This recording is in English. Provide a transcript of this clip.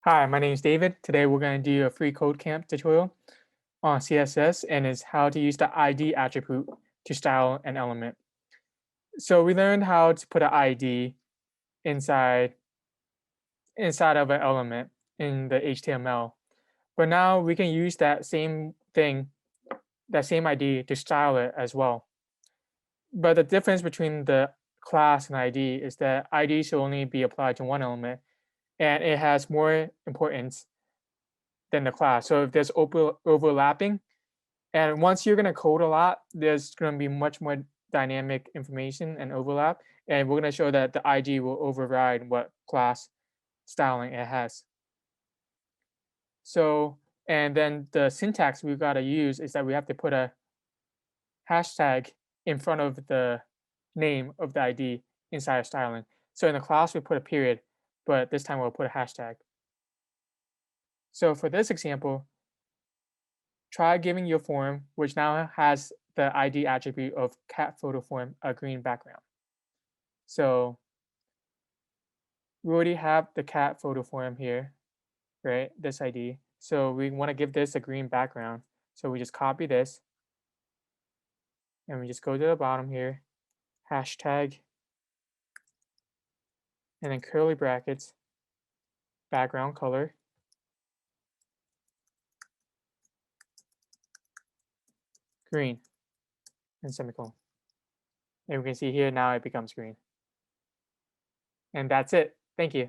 Hi, my name is David. Today we're going to do a free code camp tutorial on CSS and is how to use the ID attribute to style an element. So we learned how to put an ID inside of an element in the HTML. But now we can use that same thing, that same ID to style it as well. But the difference between the class and ID is that ID should only be applied to one element and it has more importance than the class. So if there's overlapping, and once you're going to code a lot, there's going to be much more dynamic information and overlap. And we're going to show that the ID will override what class styling it has. So, and then the syntax we've got to use is that we have to put a hashtag in front of the name of the ID inside of styling. So in the class, we put a period, but this time we'll put a hashtag. So for this example, try giving your form, which now has the ID attribute of cat photo form, a green background. So we already have the cat photo form here, right? This ID. So we want to give this a green background. So we just copy this and we just go to the bottom here, hashtag, and then curly brackets, background color, green, and semicolon. And we can see here now it becomes green. And that's it. Thank you.